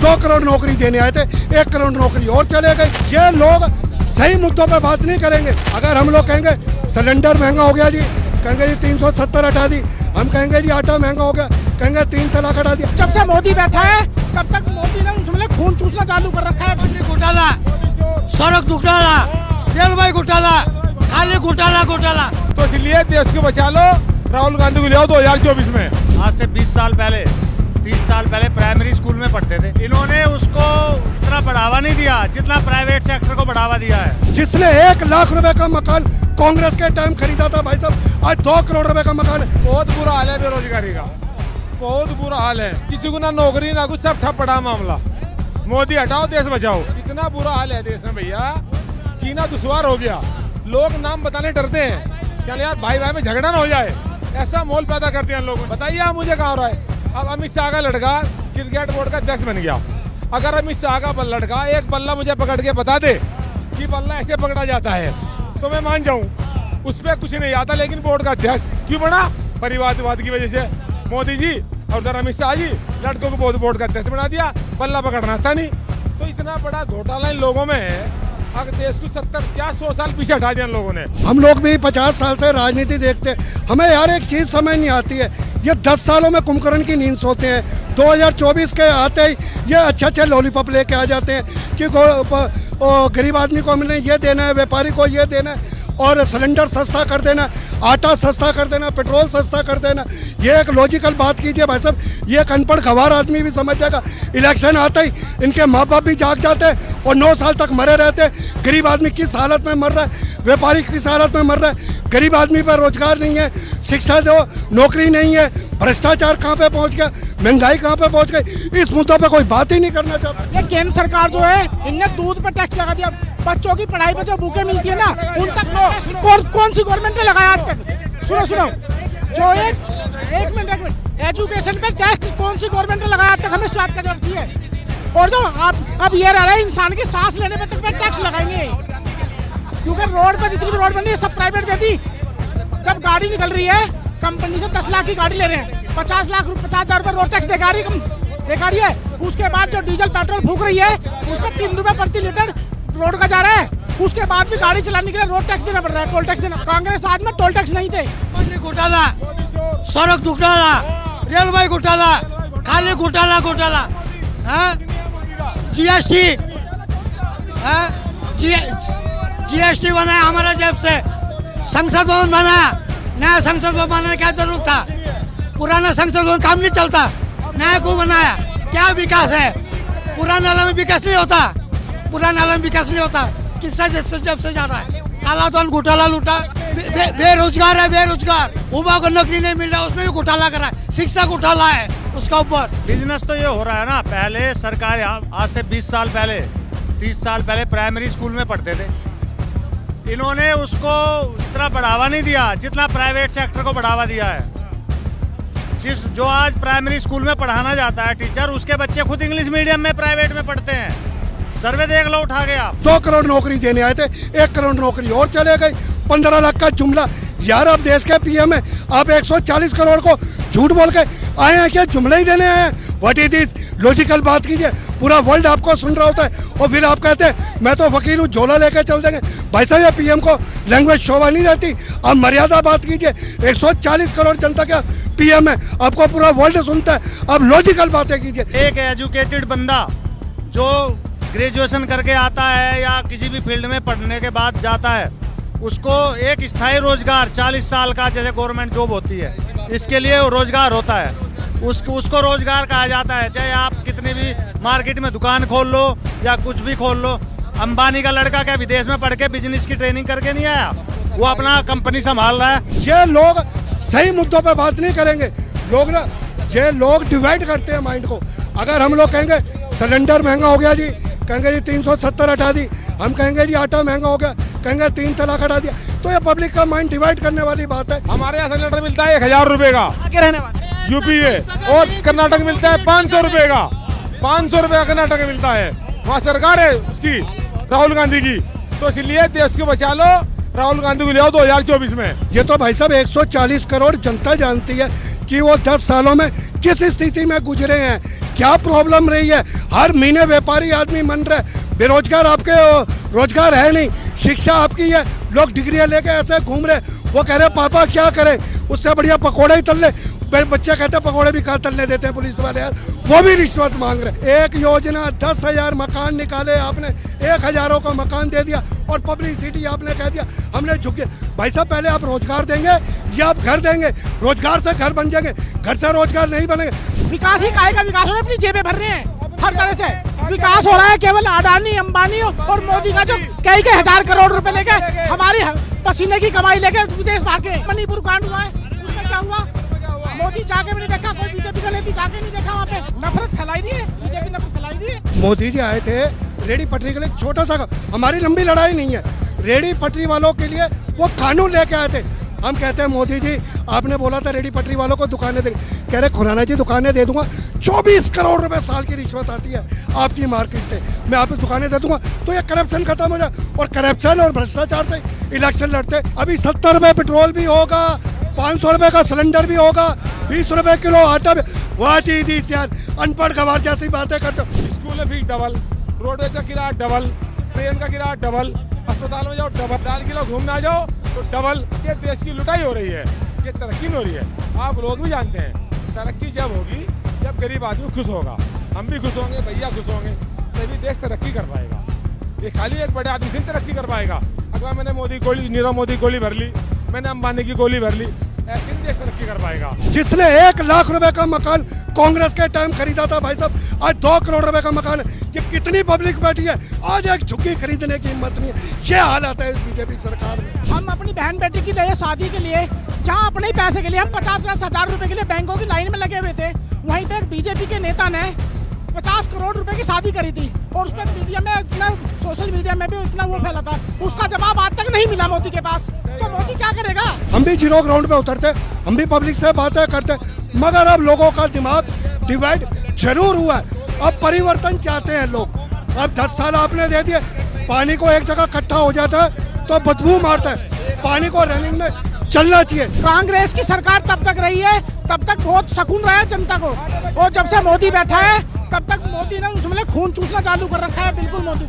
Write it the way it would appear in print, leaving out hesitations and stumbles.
2 करोड़ नौकरी देने आए थे, 1 करोड़ नौकरी और चले गए। ये लोग सही मुद्दों पे बात नहीं करेंगे। अगर हम लोग कहेंगे सिलेंडर महंगा हो गया जी, कहेंगे जी 370 हटा दी। हम कहेंगे जी आटा महंगा हो गया, कहेंगे 3 तलाक हटा दिया। जब से मोदी बैठा है तब तक मोदी ने उसमें खून चूसना चालू कर रखा है। घोटाला, सड़क घोटाला, रेलवे घोटाला, खाली घोटाला घोटाला। तो इसलिए देश को बचा लो, राहुल गांधी को ले आओ 2024 में। आज से 20 साल पहले 30 साल पहले प्राइमरी स्कूल में पढ़ते थे। इन्होंने उसको इतना बढ़ावा नहीं दिया जितना प्राइवेट सेक्टर को बढ़ावा दिया है। जिसने 1 लाख रुपए का मकान कांग्रेस के टाइम खरीदा था भाई साहब, आज 2 करोड़ रुपए का मकान है। बहुत बुरा हाल है बेरोजगारी का, बहुत बुरा हाल है। किसी को ना नौकरी ना कुछ, सब ठप पड़ा मामला। मोदी हटाओ, देश बचाओ। इतना बुरा हाल है देश में भैया, जीना दुश्वार हो गया। लोग नाम बताने डरते हैं, चल यार भाई भाई में झगड़ा ना हो जाए, ऐसा माहौल पैदा करते हैं लोग। बताइए आप मुझे कहाँ हो रहा है। अब अमित शाह का लड़का क्रिकेट बोर्ड का अध्यक्ष बन गया। अगर अमित शाह का लड़का एक बल्ला मुझे पकड़ के बता दे कि बल्ला ऐसे पकड़ा जाता है तो मैं मान जाऊं, उस पर कुछ नहीं आता। लेकिन बोर्ड का अध्यक्ष क्यों बना? परिवारवाद की वजह से। मोदी जी और उधर अमित शाह जी लड़कों को बोर्ड का अध्यक्ष बना दिया, बल्ला पकड़ना था नहीं। तो इतना बड़ा घोटाला इन लोगों में है, अगर देश को 70 क्या 100 साल पीछे हटा दिया इन लोगों ने। हम लोग भी 50 साल से राजनीति देखते, हमें यार एक चीज समझ नहीं आती है। ये 10 सालों में कुंभकर्ण की नींद सोते हैं, 2024 के आते ही ये अच्छे लॉलीपॉप लेके आ जाते हैं कि गरीब आदमी को हमने ये देना है, व्यापारी को ये देना है, और सिलेंडर सस्ता कर देना, आटा सस्ता कर देना, पेट्रोल सस्ता कर देना। ये एक लॉजिकल बात कीजिए भाई साहब, ये एक अनपढ़ गंवार आदमी भी समझ जाएगा। इलेक्शन आते ही इनके माँ बाप भी जाग जाते हैं और 9 साल तक मरे रहते हैं। गरीब आदमी किस हालत में मर रहा है, व्यापारी किस हालत में मर रहा है। गरीब आदमी पर रोजगार नहीं है, शिक्षा दो, नौकरी नहीं है, भ्रष्टाचार कहाँ पे पहुँच गया, महंगाई कहाँ पे पहुँच गई। इस मुद्दों पे कोई बात ही नहीं करना चाहता। ये केंद्र सरकार जो है, इनने दूध पर टैक्स लगा दिया। बच्चों की पढ़ाई पर जो बुकें मिलती है ना, उन तक कौन सी गवर्नमेंट ने लगाया आज तक? सुनो जो एक मिनट एजुकेशन पे टैक्स कौन सी गवर्नमेंट ने लगाया आज तक? हमें इस बात का जवाब चाहिए। और जो अब ये रह रहा है, इंसान की सांस लेने पे तक टैक्स लगाएंगे, क्योंकि रोड पर जितनी भी रोड बन रही है सब प्राइवेट दे दी। जब गाड़ी निकल रही है कंपनी से 10 लाख की गाड़ी ले रहे हैं, 50,000 रुपए रोड टैक्स देखा रही है। उसके बाद जो डीजल पेट्रोल फूक रही है उस पर 3 रुपए प्रति लीटर रोड का जा रहा है। उसके बाद भी गाड़ी चलाने के लिए रोड टैक्स देना पड़ रहा है, टोल टैक्स देना। कांग्रेस आज में टोल टैक्स नहीं थे। घोटाला, सड़क घोटाला, रेलवे घोटाला, खाली घोटाला घोटाला, जीएसटी बनाया हमारे जेब से, संसद भवन बनाया। नया संसद भवन बनाने की क्या जरूरत था? पुराना संसद भवन काम नहीं चलता, नया क्यों बनाया? क्या विकास है? पुराने नाला में विकास नहीं होता, पुराने नाला में विकास नहीं होता। किससे जब से जा रहा है? काला धन घोटाला लूटा, बेरोजगार है, बेरोजगार युवा को नौकरी नहीं मिल रहा, उसमें भी घोटाला करा है। शिक्षा घोटाला है उसका ऊपर। बिजनेस तो ये हो रहा है ना, पहले सरकार आज से 20 साल पहले 30 साल पहले प्राइमरी स्कूल में पढ़ते थे। इन्होंने उसको इतना बढ़ावा नहीं दिया जितना प्राइवेट सेक्टर को बढ़ावा दिया है। जो आज प्राइमरी स्कूल में पढ़ाना जाता है टीचर, उसके बच्चे खुद इंग्लिश मीडियम में प्राइवेट में पढ़ते हैं। सर्वे देख लो, उठा गया। 2 करोड़ नौकरी देने आए थे, 1 करोड़ नौकरी और चले गई। 15 लाख का जुमला। यार आप देश के पीएम है, आप 140 करोड़ को झूठ बोल के आए हैं क्या? जुमले ही देने आए हैं? What is this? लॉजिकल बात कीजिए। पूरा वर्ल्ड आपको सुन रहा होता है और फिर आप कहते हैं मैं तो फकीर हूँ, झोला लेके चल देंगे। भाई साहब ये पीएम को लैंग्वेज शोभा नहीं देती, आप मर्यादा बात कीजिए। 140 करोड़ जनता का पीएम है, आपको पूरा वर्ल्ड सुनता है, आप लॉजिकल बातें कीजिए। एक एजुकेटेड बंदा जो ग्रेजुएशन करके आता है या किसी भी फील्ड में पढ़ने के बाद जाता है, उसको एक स्थायी रोजगार 40 साल का जैसे गवर्नमेंट जॉब होती है, इसके लिए रोजगार होता है। उसको रोजगार कहा जाता है। चाहे आप कितनी भी मार्केट में दुकान खोल लो या कुछ भी खोल लो। अंबानी का लड़का क्या विदेश में पढ़ के बिजनेस की ट्रेनिंग करके नहीं आया? वो अपना कंपनी संभाल रहा है। ये लोग सही मुद्दों पे बात नहीं करेंगे। ये लोग डिवाइड करते हैं माइंड को। अगर हम लोग कहेंगे सिलेंडर महंगा हो गया जी, कहेंगे जी 370 हटा दी। हम कहेंगे जी आटा महंगा हो गया, कहेंगे 3 तलाक हटा दिया। तो ये पब्लिक का माइंड डिवाइड करने वाली बात है। हमारे यहाँ सिलेंडर मिलता है 1000 रुपए का, आगे रहने वाले यूपी है, और कर्नाटक मिलता है 500 रुपए का। 500 रुपए कर्नाटक में मिलता है। वहाँ सरकार है उसकी, राहुल गांधी की। तो इसलिए देश को बचा लो, राहुल गांधी को ले आओ 2024 में। ये तो भाई साहब 140 करोड़ जनता जानती है कि वो 10 सालों में किस स्थिति में गुजरे हैं, क्या प्रॉब्लम रही है? हर महीने व्यापारी आदमी मन रहे, बेरोजगार आपके रोजगार है नहीं, शिक्षा आपकी है, लोग डिग्रियां लेके ऐसे घूम रहे, वो कह रहे पापा क्या करें, उससे बढ़िया पकोड़े ही तल ले। बच्चे कहते हैं पकोड़े भी कहाँ तलने देते हैं पुलिस वाले यार, वो भी रिश्वत मांग रहे। एक योजना 10,000 मकान निकाले आपने, 1,000 को मकान दे दिया और पब्लिसिटी आपने कह दिया हमने झुके। भाई साहब पहले आप रोजगार देंगे या आप घर देंगे? रोजगार से घर बन जाएंगे, घर से रोजगार नहीं बनेगा। विकास ही काहे का विकास हो रहा है, अपनी जेबें भर रहे हैं हर तरह से विकास हो रहा है। केवल अडानी अंबानी और मोदी का जो कई 1,000 करोड़ रुपए लेके हमारी पसीने की कमाई लेके विदेश भागे। मणिपुर कांड हुआ है, उसमें क्या हुआ? मोदी जाके भी नहीं देखा, कोई बीजेपी का नेता जाके नहीं देखा, वहाँ पे नफरत फैलाई रही है, बीजेपी नफरत फैलाई रही है। मोदी जी आए थे रेडी पटरी के लिए, छोटा सा, हमारी लंबी लड़ाई नहीं है, रेडी पटरी वालों के लिए वो कानून लेके आए थे। हम कहते हैं मोदी जी आपने बोला था रेडी पटरी वालों को दुकानें दे, कह रहे खुराना जी दुकानें दे दूंगा, 24 करोड़ रुपए साल की रिश्वत आती है आपकी मार्केट से, मैं आपको दुकानें दे दूंगा तो ये करप्शन खत्म हो जाए। और करप्शन और भ्रष्टाचार से इलेक्शन लड़ते। अभी 70 रुपए पेट्रोल भी होगा, 500 रुपए का सिलेंडर भी होगा, 20 रुपए किलो आटा भी। व्हाट इज दिस यार, अनपढ़ गवार जैसी बातें करते हो। स्कूल में फीस डबल, रोडवेज का किराया डबल, ट्रेन का किराया डबल, अस्पताल में जाओ डबल, 4 किलो घूमने आ जाओ तो डबल। ये देश की लुटाई हो रही है, ये तरक्की नहीं हो रही है। आप लोग भी जानते हैं तरक्की जब होगी जब गरीब आदमी खुश होगा, हम भी खुश होंगे, भैया खुश होंगे, तभी देश तरक्की कर पाएगा। ये खाली एक बड़े आदमी से तरक्की कर पाएगा। अगर मैंने मोदी गोली, नीरव मोदी गोली भर ली, मैंने अंबानी की गोली भर ली, ऐसे नहीं देश तरक्की कर पाएगा। जिसने 1 लाख रुपए का मकान कांग्रेस के टाइम खरीदा था भाई साहब, आज 2 करोड़ रुपए का मकान है। ये कितनी पब्लिक बैठी है, आज एक झुग्गी खरीदने की हिम्मत नहीं है। ये हालत है इस बीजेपी सरकार में। हम अपनी बहन बेटी की लिए शादी के लिए जहाँ अपने ही पैसे के लिए हम 50,000 रुपए के लिए बैंकों की लाइन में लगे हुए थे, वहीं पे एक बीजेपी के नेता ने 50 करोड़ रुपए की शादी करी थी और उसमें मीडिया में इतना, सोशल मीडिया में भी इतना वो फैला था, उसका जवाब आज तक नहीं मिला मोदी के पास। तो मोदी क्या करेगा? हम भी जीरो ग्राउंड पे उतरते, हम भी पब्लिक से बातें करते, मगर अब लोगों का दिमाग डिवाइड जरूर हुआ है। अब परिवर्तन चाहते हैं लोग। अब 10 साल आपने दे दिए, पानी को एक जगह इकट्ठा हो जाता है तो बदबू मारता है, पानी को रनिंग में चलना चाहिए। कांग्रेस की सरकार तब तक रही है, तब तक बहुत सुकून रहा है जनता को, और जब से मोदी बैठा है तब तक मोदी ने उसमें खून चूसना चालू कर रखा है। बिल्कुल मोदी